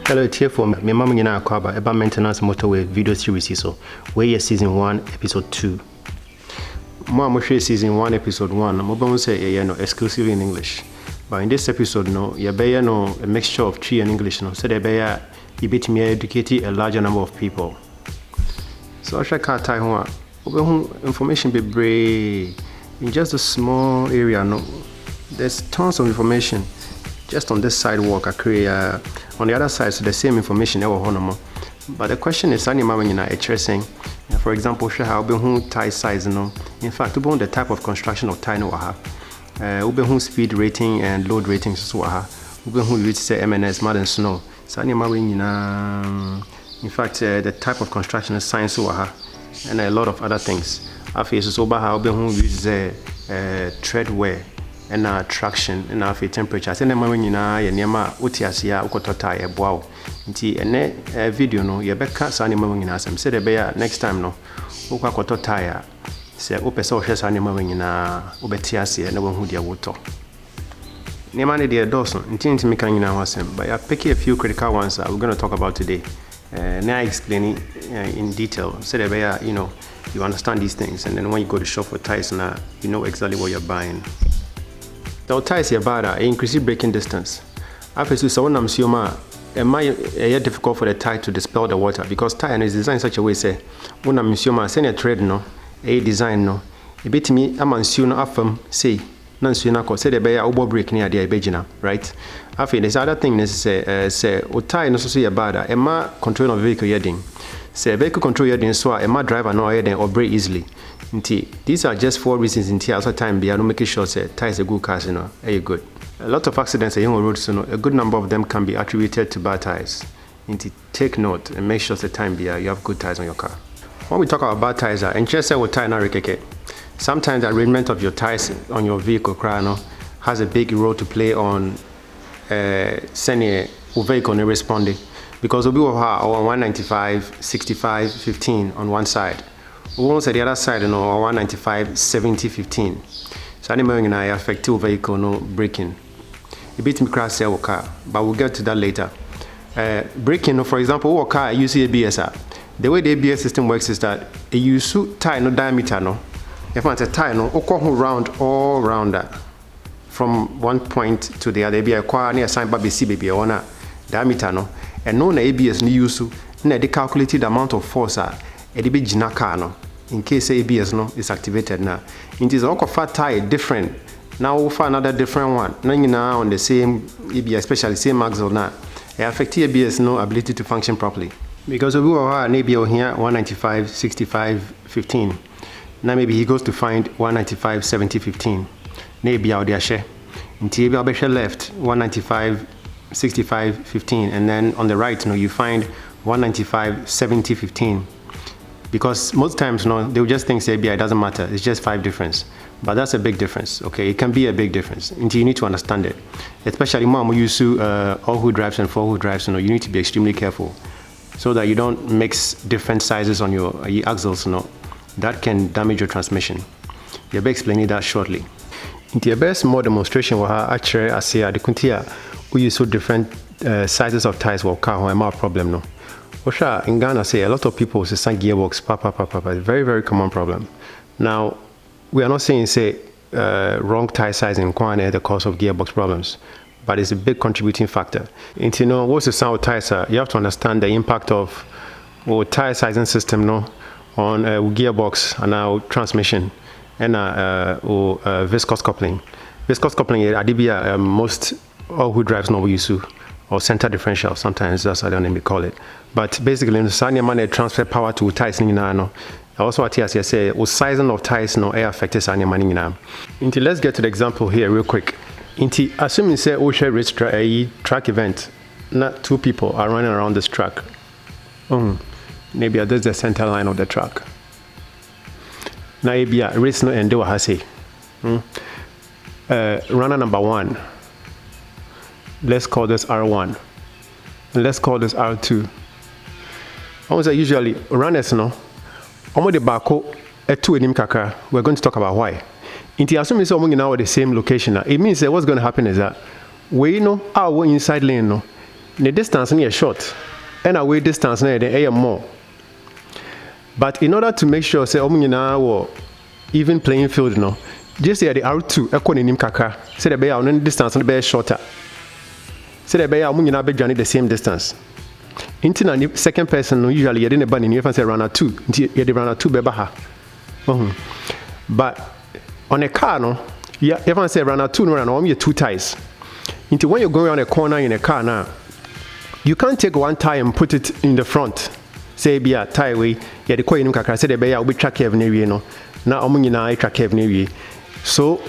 Hello, Tyre for me. My mom and I are about maintenance motorway video series. So, we're season 1, episode 2. Mom, share season 1, episode 1. I'm going to say, exclusively in English. But in this episode, you bear a mixture of Tree and English. So, they bear you bet me educating a larger number of people. So, I shall cut Tyre. Information be brave in just a small area. There's tons of information. Just on this sidewalk, I create on the other side, so the same information. But the question is, for example, how Tyre size. In fact, the type of construction of Tyre, speed rating and load ratings, say MNS, mud and snow. In fact, the type of construction is science and a lot of other things. I feel so how tread wear and traction and our temperature. I send them when you know Utiasia, Ukotota, wow. A video no, you better cut animal in us and say the bear next time no. Ukakota Tyre, say Upeso has animal in Ubetiasia and no one who dear water. Nemani dear Dawson, intending to make an announcement, but I pick a few critical ones we're going to talk about today. Now explaining in detail, so that bear, you understand these things, and then when you go to shop for tires, now you know exactly what you're buying. The tires are bad, increasing braking distance. After so when I'm sure it might be difficult for the tire to dispel the water because tire is designed in such a way, say, when I'm sure send a trade a design a bit me, I'm sure affirm, say, none sooner say the bear over break near the Abegina, right? I feel this other thing is say, or tire no so bad, a ma control of vehicle heading. Say vehicle control heading so a ma driver no heading or brake easily. These are just 4 reasons in also time be making sure say tires a good cars, are good. A lot of accidents on roads, a good number of them can be attributed to bad tires. Take note and make sure the time be you have good tires on your car. When we talk about bad tires, and just say what tire na rekeke. Sometimes the arrangement of your tires on your vehicle has a big role to play on sending a vehicle and responding. Because we will have 195, 65, 15 on one side. We won't say the other side, 195, 70, 15. So animal affective vehicle braking. A bit me crash your car, but we'll get to that later. Braking, for example, what car you see ABS. The way the ABS system works is that you suit tire no diameter If it's a tire round all round that from one point to the other. Be a car near sign baby C baby or diameter and no ABS ni use na they calculated the amount of force the big car in case ABS is activated now. It is all fat tire different. Now we'll find another different one. Now on the same ABS, especially same axle now. It affects ABS ability to function properly. Because we will have an ABS here 195, 65, 15. Now maybe he goes to find 195, 70, 15. Maybe out there share. Until you left 195, 65, 15, and then on the right you find 195, 70, 15. Because most times they will just think say it doesn't matter, it's just 5 difference. But that's a big difference, okay? It can be a big difference until you need to understand it. Especially when we use all-wheel drives and four-wheel drives, you need to be extremely careful so that you don't mix different sizes on your axles, that can damage your transmission. You'll be explaining that shortly. In the best more demonstration will actually I say the kuntia we use so different sizes of tires will car more problem in Ghana say a lot of people say some gearbox very very common problem. Now we are not saying say wrong tire sizing is the cause of gearbox problems, but it's a big contributing factor. And what's the sound of tires you have to understand the impact of tire sizing system on gearbox and our transmission and viscous coupling. Viscous coupling is most all-wheel drives we use or center differential, sometimes that's how they call it. But basically, the sign money transfer power to tires. Also, what I say, the sizing of tires affects money. Let's get to the example here real quick. Assuming say share race track event, not 2 people are running around this track. Maybe that's the center line of the track. Now maybe a race no end what I say. Runner number 1. Let's call this R1. And let's call this R2. Usually runners the bako at 2 enim kakra. We're going to talk about why. Assuming someone now at the same location, it means that what's going to happen is that we our inside lane the distance near short, and away distance near the more. But in order to make sure, say, or even playing field, no, just say the R2, a coin in Kaka, say the bay on distance and the bay shorter. Say the bay are the same distance. Into the second person, usually you're in a bunny, you say runner 2, you're the runner 2 bebaha. But on a car, no, you ever say runner 2, no, run your 2 tires. Into when you're going around a corner in a car now, you can't take one tire and put it in the front. Say be a Tyre way, yeah, the coin in Kaka, say the bay will be track of Navy, no, now I'm track of Navy. So,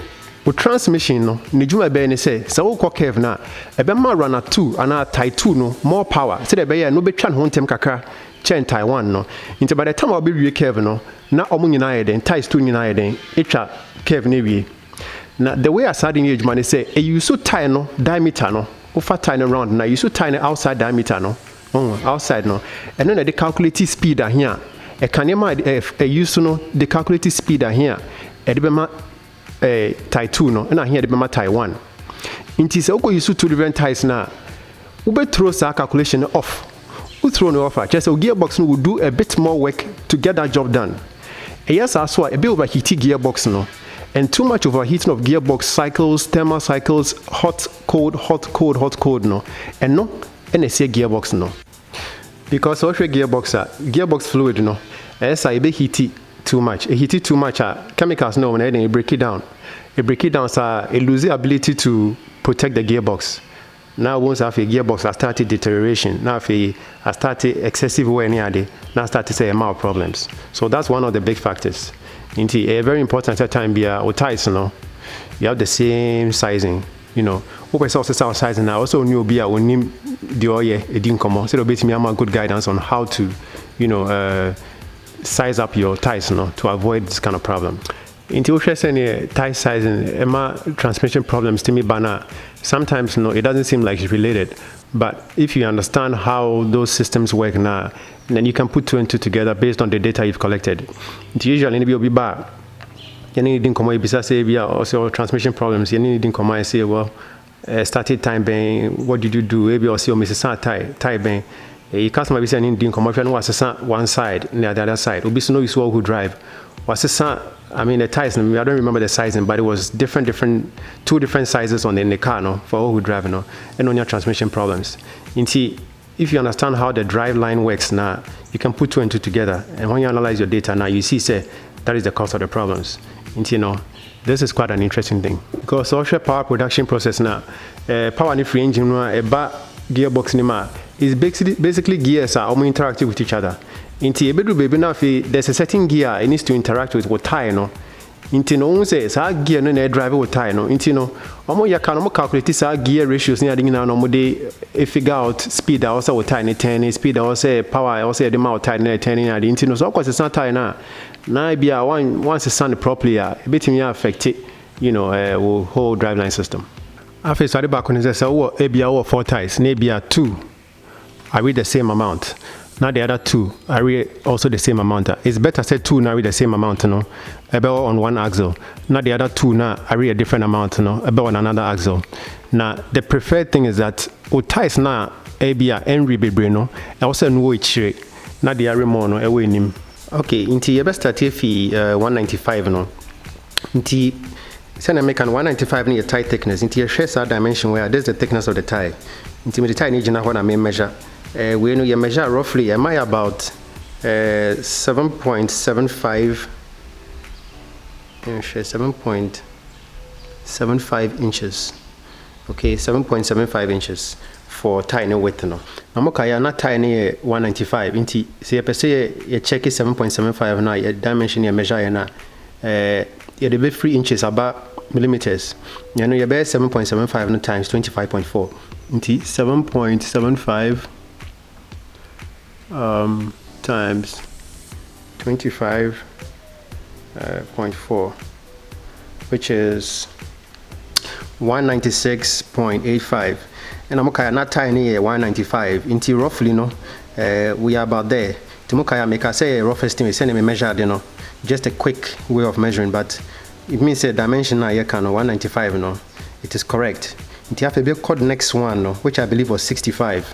with transmission, no, Nijuma Benny say, so cock now, a Bema runner 2 and a Tyre 2, no, more power. Say the bay, no be chan home tem Kaka, chen Taiwan, no. Into by the time I'll be Kevin, no, now Omun and Tyre 2 United, it's a Kevin Navy. Now, the way I started in age, man, they say, you so tiny, no, diameter, no, over tiny around, now you so tiny outside diameter, no. Outside no, and then the calculated speed here. A can use no the calculated speed here. A debema Tyre 2 no, and I hear the bema Tyre 1. It is okay use 2 different tires now. Ube throw sa calculation off. We throw no offer. Just a gearbox no will do a bit more work to get that job done. Yes, I saw a bit overheated gearbox no, and too much overheating of gearbox cycles, thermal cycles, hot, cold, no, and no. And I say gearbox no, because also gearbox fluid no, as I be heaty too much. It heaty too much. Chemicals no, when they break it down, so it loses the ability to protect the gearbox. Now once after gearbox, I started deterioration. Now if I started excessive wear near day, now I start to say amount of problems. So that's one of the big factors. Into a very important time be or tires no, you have the same sizing. You know, open source size and I also knew be a name the oye it didn't come on. So basically I'm a good guidance on how to, size up your tires to avoid this kind of problem. Into any tire sizing, transmission problems to me banner. Sometimes it doesn't seem like it's related. But if you understand how those systems work now, then you can put 2 and 2 together based on the data you've collected. It usually will be bad. You need come out say also transmission problems. You need come out and say, well, started time being, what did you do? Maybe also Mrs. Tyre being a customer be saying didn't come out and was one side near the other side. Will be no use who drive. Was the tires, I don't remember the sizing, but it was two different sizes on the car for all who drive and on your transmission problems. If you understand how the drive line works now, you can put 2 and 2 together, and when you analyze your data now, you see say that is the cause of the problems. This is quite an interesting thing because also power production process now, power and free engine, a bar gearbox nima is basically gears are all interactive with each other. There's a certain gear it needs to interact with tire no. Say gear no driver with tire no. You can calculate gear ratios near the figure out speed also with tire 10 speed also power also the amount tire 10 so of course it's not tire now. Now be once it's sound properly a bit me affect it, whole driveline system. After so the back when is so ABR 4 tires, maybe 2 I read the same amount. Now the other 2 I read also the same amount. It's better say 2 now read the same amount, about on one axle. Now the other 2 now I read a different amount, about on another axle. Now the preferred thing is that tires now ABR and rebabrino also know each now the area more no away nim. Okay, into your best start fee 195 no. Into send make an 195 near tire thickness into your share dimension where this is the thickness of the tire. Into the tire need what I may measure. We know you measure roughly am I about 7.75 7.75 inches. Okay, 7.75 inches for tiny width no. Namoka not tiny 195 into say per se you check 7.75 now your dimension you measure na you the 3 inches about millimeters. You know you bear 7.75 no times 25.4 into 7.75 times 25.4 which is 196.85. And I'm okay, not tiny 195 into roughly we are about there. Timokaya make us say a rough estimate, send me measure, just a quick way of measuring, but it means a dimension now you can 195 it is correct. Nti afi be code next one no, which I believe was 65.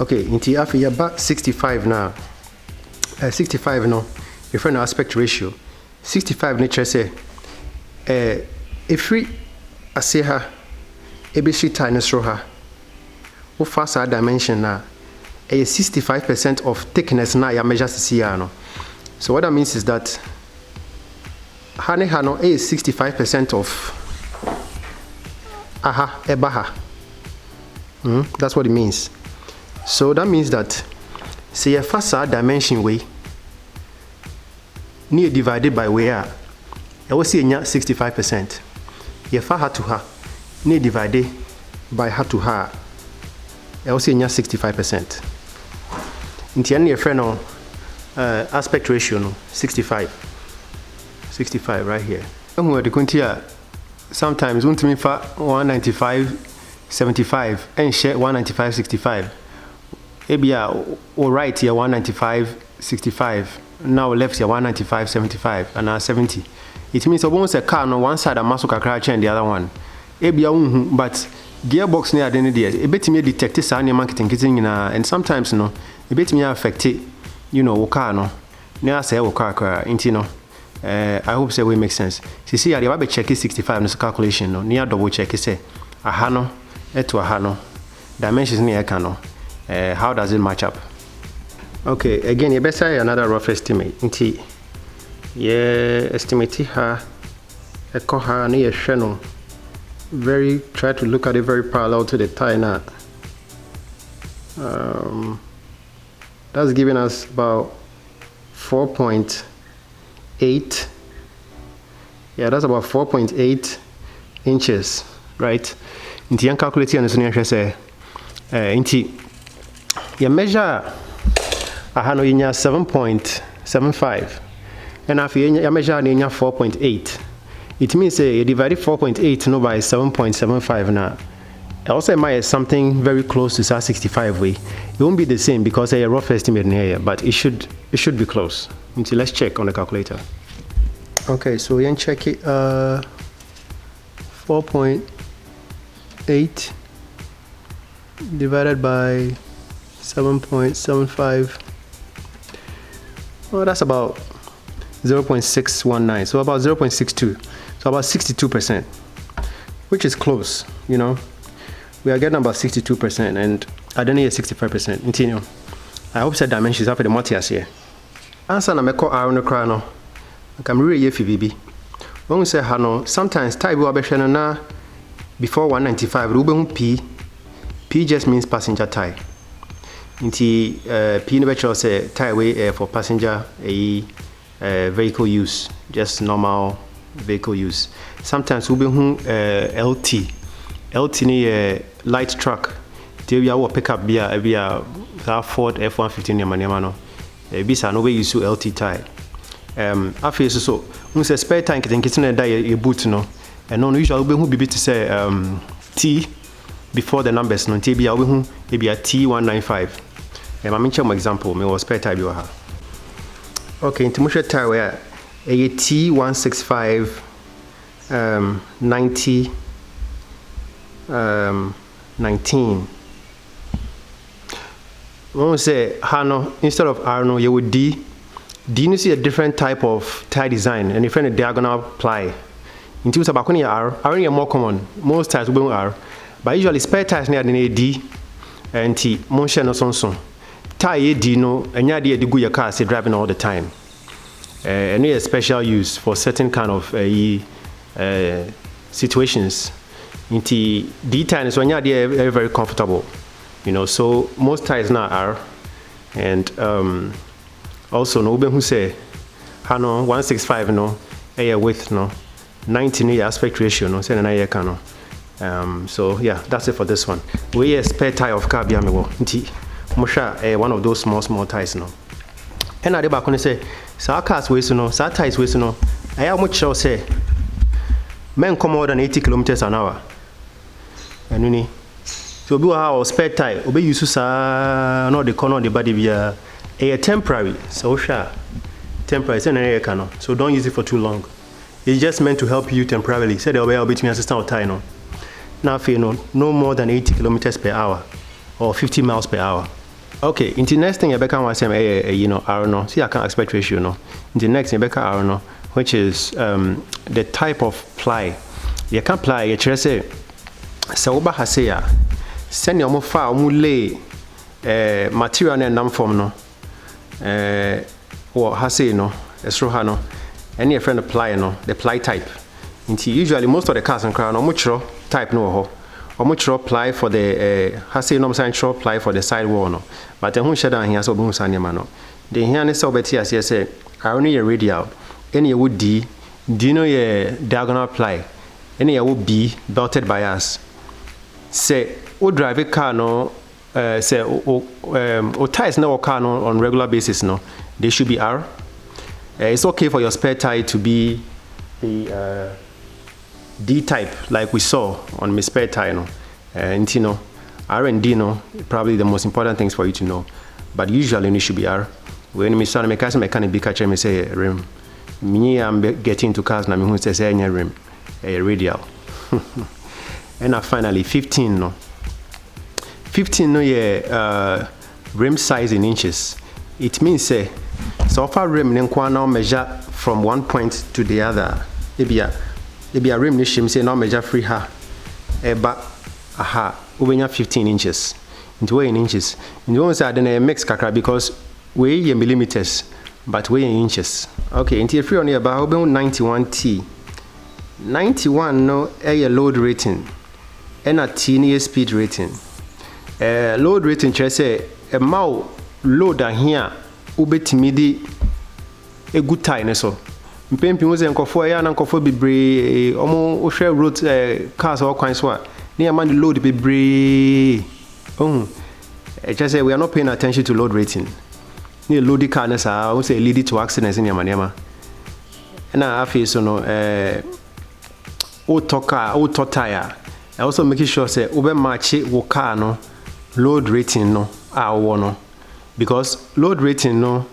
Okay, nti afi ya ba 65 now. 65 no, your friend aspect ratio. 65 nature say if we ase ha ebeshi tiny sro ha. Wo fast dimension na 65% of thickness na ya measure CCR no. So what that means is that Hane Hano is 65% of aha ebaha. That's what it means. So that means that say a facade dimension way near divided by where I will see 65%. Your fa ha to ha near divided by ha to ha I will see 65%. In the end, your friend on aspect ratio no 65 right here. Sometimes want to me for 195.75 and share 195.65. Ebia or right here 195.65. Now left here 195.75 and now 70. It means almost a car on one side and muscle crash and the other one. Ebia but gearbox near the end of the day. A bit me detect this any marketing kitchen and sometimes no a bit me affect it, you know, car no. Near say car intino. I hope say we make sense. See, I have check 65 no calculation no. Near double check say a hano to a hano. Dimensions near cano. How does it match up? Okay, again, you better say another rough estimate. Inti, yeah, estimate her a coha near channel. Very try to look at it very parallel to the Tyre now. That's giving us about 4.8. Yeah, that's about 4.8 inches, right? Inti yan calculate yan so near say inti you measure ahano yinya 7.75 and after you measure yinya 4.8. It means you divide 4.8 no by 7.75 now. Also might something very close to 65 way. It won't be the same because a rough estimate in here, but it should be close. Until let's check on the calculator. Okay, so we can check it 4.8 divided by 7.75. Well, that's about 0.619, so about 0.62, so about 62%, which is close, you know. We are getting about 62%, and I don't need 65%. Continue. I hope that dimensions after the multi-as here. Answer na meko iron cry no. I'm really ye FBB. When we say hano, sometimes Tyre will be na before 195. Rube P. P just means passenger tire. Inti P no be say Tyre way for passenger vehicle use, just normal vehicle use. Sometimes we LT ni light truck. There we are pickup bia Ford F-150 near no. Bisa no way use LT tire. After so when say spare tank kitchen die your boot no. And no usually we who be to say T before the numbers no. T bia we who e bia T195. I mean some example me was spare tire bi ha. Okay, into Musha Tyre where a T165 90 19. When we say Hano, instead of Arno, you would D. D you see a different type of tire design and different diagonal ply. Into Sabakuni R are more common. Most tires will R, but usually spare tires near the D and T. Motion or son. Tyre D no, and ya the good your car say driving all the time. And a special use for certain kind of situations. Into D tires when you are very comfortable, you know. So most tires now are, and also no who say, Hano 165 no, width no, 90 aspect ratio no, say na cano. So yeah, that's it for this one. We a spare tire of car biamiwo. Inti Musha one of those small tires no. And I dey back when say, sa cars we no, sa tires we no. I have much sure say, men come more than 80 kilometers an hour. And you so be our spare tire obe use sa no the corner the body be a temporary, so sure temporary say na cano. So don't use it for too long. It's just meant to help you temporarily. Say the way between assistant or tire no. Now, no more than 80 kilometers per hour or 50 miles per hour. Okay, in the next thing you can say, you know, R no. See, I can aspect ratio no. In the next you can R no, which is the type of ply. You can ply. You just say, so oba haseya. Send your fa lay material and nam form no. Or hase no, esro no. Any friend apply no, the ply type. Usually most of the cars and crown no much type no ho. Or much apply for the hase no sign apply for the side wall no. But the who down here so boom sanya no. The here so better as say I only a radial. Any would D no ye diagonal ply. Any would B belted by us. Say o drive a car no say o tires no car no on regular basis no. They should be R. It's okay for your spare tire to be the D type like we saw on my spare tire no. And you know R and D no probably the most important things for you to know. But usually it should be R. When me start make cars mechanic be catch me say rim. Me I'm getting into cars na me who say any rim radial. And finally 15 no. 15 no yeah rim size in inches. It means say so far rim nenkwa now measure from one point to the other. Ebia rim nishim say now measure free ha. Eba aha ubenya 15 inches. Into way in inches. You won't say then a mix kakra because we in millimeters, but we in inches. Okay, into free on here about 91T. 91 no a load rating. And a teeny speed rating. Load rating say a mile load here ubetimi di a good time so mpempi wo ze nkofo ya na nkofo bebre omo wo hwe road cars all kwan so a na man the load bebre just say we are not paying attention to load rating ni load the car na sa wo say lead to accidents in yama na afi so no auto tire also making sure say ube match wo car no load rating no a wo no. Because load rating no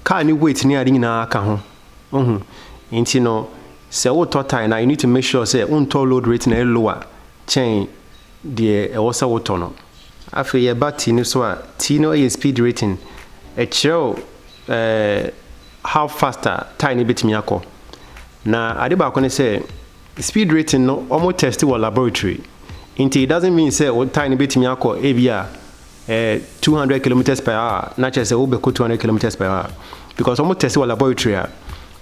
car ni weight ni adi na aka ho nti no se wo total na you need to make sure say unto load rating e lower chain the also wo to no afi ye bati ni so a t no e speed rating e show how faster tire ni betimi akọ na ade ba ko ne say speed rating no almost test wo laboratory nti it doesn't mean say wo tire ni betimi akọ e bia 200 kilometers per hour, not just 200 kilometers per hour, because almost test our laboratory.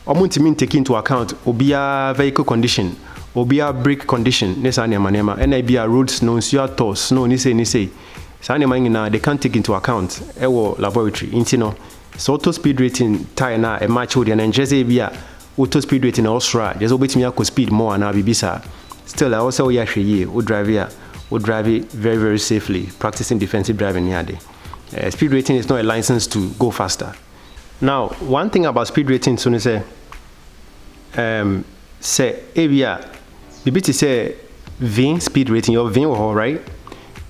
Almost mean take into account obia vehicle condition, obia brake condition, nesanya manema, and obia road snow, snow, ni say. Sanya they can't take into account our laboratory. Intino, so auto speed rating tire na a match with an NJZ via auto speed rating Austria. Just obey me ako speed more and abibisa. Still, I also yashi would drive here. Would drive it very, very safely, practicing defensive driving here. Speed rating is not a license to go faster. Now, one thing about speed rating, so say area, BBT say V speed rating, your V right?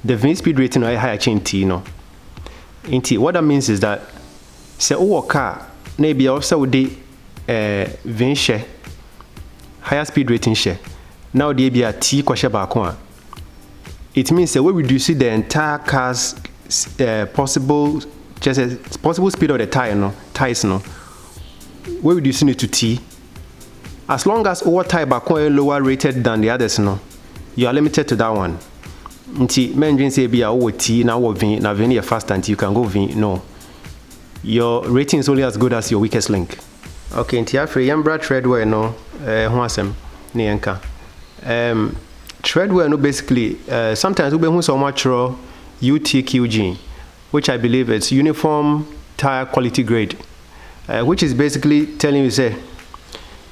The V speed rating is higher chain T, no. What that means is that say our car maybe also the V share, higher speed rating share. Now the be a T kwa share back. It means that we reduce the entire car's possible speed of the tires no. We're reducing it to T. As long as our tire back is lower rated than the others no, you are limited to that one. Nti men say be a T now V na V faster until you can go V no. Your rating is only as good as your weakest link. Okay, nti afre yambra treadwear no ho asem ne yanka. Treadwear no basically sometimes we be so much UTQG, which I believe it's uniform tire quality grade, which is basically telling you say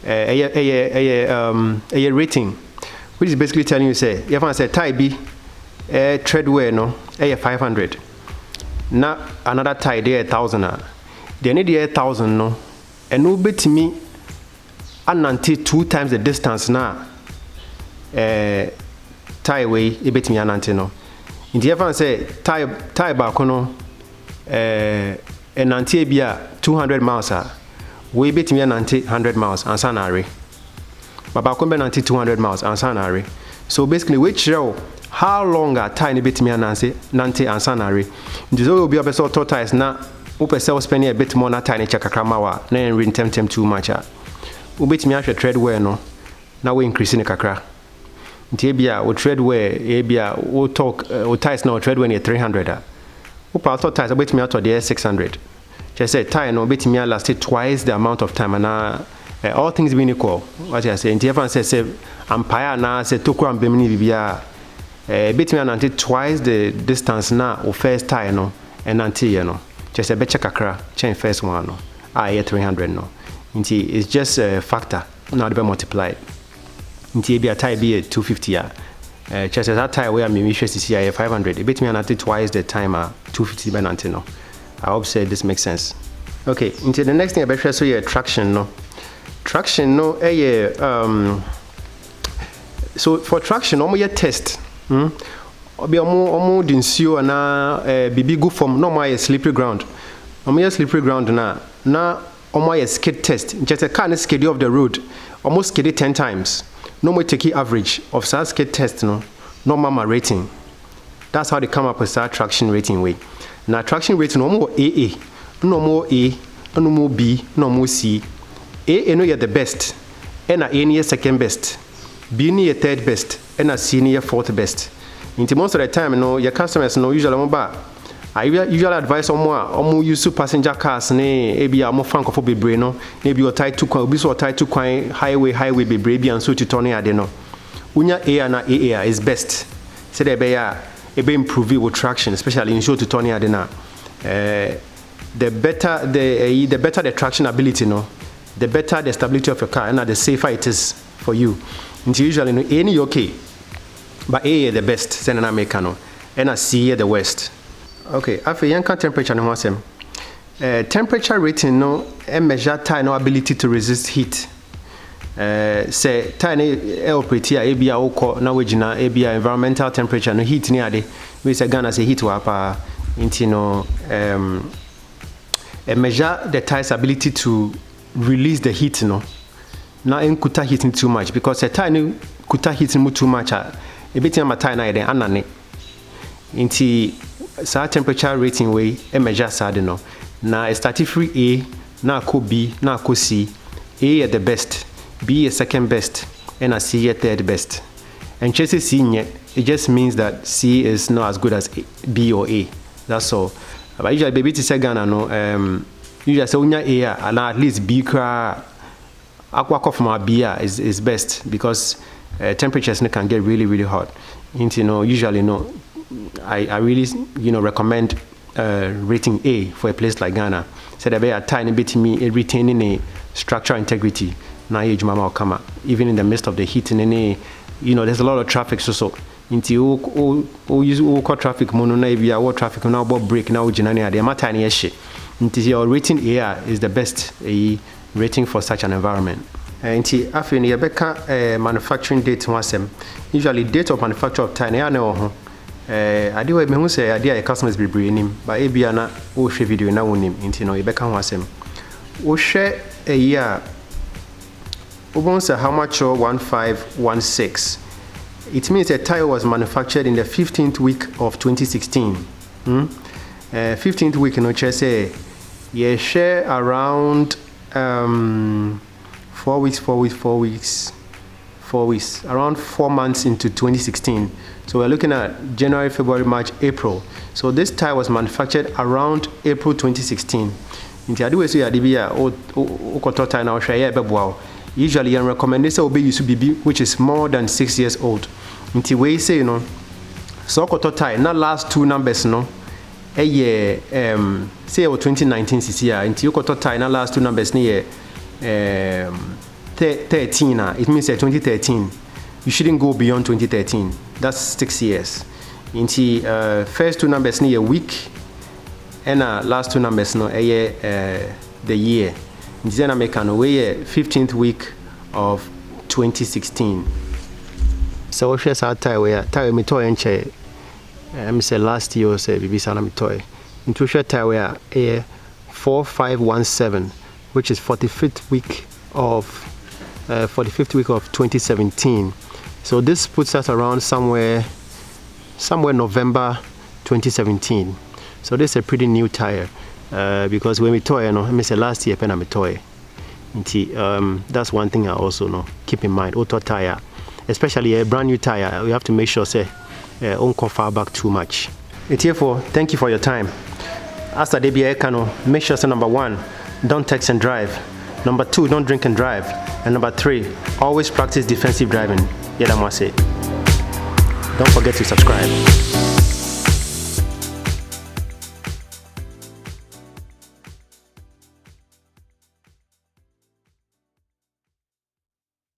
a rating, which is basically telling you say if I say tire B treadwear no 500, now another tire there 1,000, they need 1,000 no, and no bit me ananti 2 times the distance now. Tire way a bit me anante no. In the event say tire back no anante bia 200 miles we bit me anante 100 miles and sanare. But back on anante 200 miles and sanare. So basically, which show how long a tiny bit me nante and sanary. This will be a best auto tires now. Upe sell spending a bit more na tiny chakakramawa, na rin tempt too much. Ubit me actually tread wear no. Now we increasing the kakra. Tibia will tread wear, ebia will talk tires now tread when you're 300. Upa auto tires a bit me out of the 600. Just say tire no bit me lasted twice the amount of time and all things being equal. What I say, everyone says Empire now say Toko and Bimini Bibia bit me until twice the distance now or first tire no and until you know. Just a better kakra, chain first one no. I 300 no. It's just a factor, not be multiplied. Until be a tire be 250 just as that tire where me wish to see 500. It bit me until twice the time 250 by until no. I hope say this makes sense. Okay, into the next thing I better show you traction no. Traction no so for traction almost test obi omo dinsuo na bibi go from no more slippery ground omo slippery ground na omo skid test just a car skid off the road almost skid 10 times no more take average of such skid test no normal rating. That's how they come up with that traction rating way. Now traction rating no more AA, no more A, no more B, no more C. A no the best, and A near second best, B near third best, and a C near fourth best. Into most of the time, your customers usually mobile. I usually advise on more use passenger cars, maybe a more franco for no, maybe you're tied to highway be brave and so to Tony Adeno. Unya A and AA is best. Say they be improve with traction, especially in show to Tony Adena. The better the traction ability, the better the stability of your car, and the safer it is for you. It's usually any okay, but A the best, send an Americano, and C the worst. Okay, after yanka temperature no wasem. Temperature rating measure tire ability to resist heat. Say tire operate here ABI oko na wejina ABI environmental temperature no heat ni ade. We say Ghana say heat wapa into measure the tire's ability to release the heat now in kuta heating too much because a tire kuta heating too much a bit my tire na then anane into sa temperature rating way measure sad no na start free A na ko B na ko C. A is the best, B is second best, and a C is third best. And just C it just means that C is not as good as B or A. That's all. But usually baby to say Ghana usually say unya A and at least B cra aqua from our B is best because temperatures can get really hot. Usually I really recommend rating A for a place like Ghana. So that be a tiny bit me retaining a structural integrity. Now age mama come up even in the midst of the heat and any there's a lot of traffic so into use traffic mono na bia what traffic now about break now jinani ade matter na yeshe into your rating A is the best rating for such an environment. Into after ni beka manufacturing date wasem usually date of manufacture of tire na ho ade we me hu say ade a customers be bringing but e bia na o hwe video na wonim into no beka ho asem o hwe a year how much 1516. It means the tire was manufactured in the 15th week of 2016. 15th week, say you share around 4 weeks, around 4 months into 2016. So we're looking at January, February, March, April. So this tire was manufactured around April 2016. Usually, I recommend this will be used to be which is more than 6 years old. Until we say, so tire, not last two numbers, a year, say 2019 CC, until you tire, not last two numbers near 13, it means 2013. You shouldn't go beyond 2013. That's 6 years. Until first two numbers near a week, and last two numbers a year, the year. Then I make an away 15th week of 2016. So we share tire where tire me toy and chair. I say last year say bibi sana me toy. Into share tire where 4517, which is 45th week of 2017. So this puts us around somewhere November 2017. So this is a pretty new tire because when we toy, I say last year when I toy. That's one thing I also keep in mind. Auto tire, especially a brand new tire, we have to make sure say don't go far back too much. Therefore, thank you for your time. After the BA make sure say number 1, don't text and drive. Number 2, don't drink and drive. And number 3, always practice defensive driving. Yeah, that must say. Don't forget to subscribe.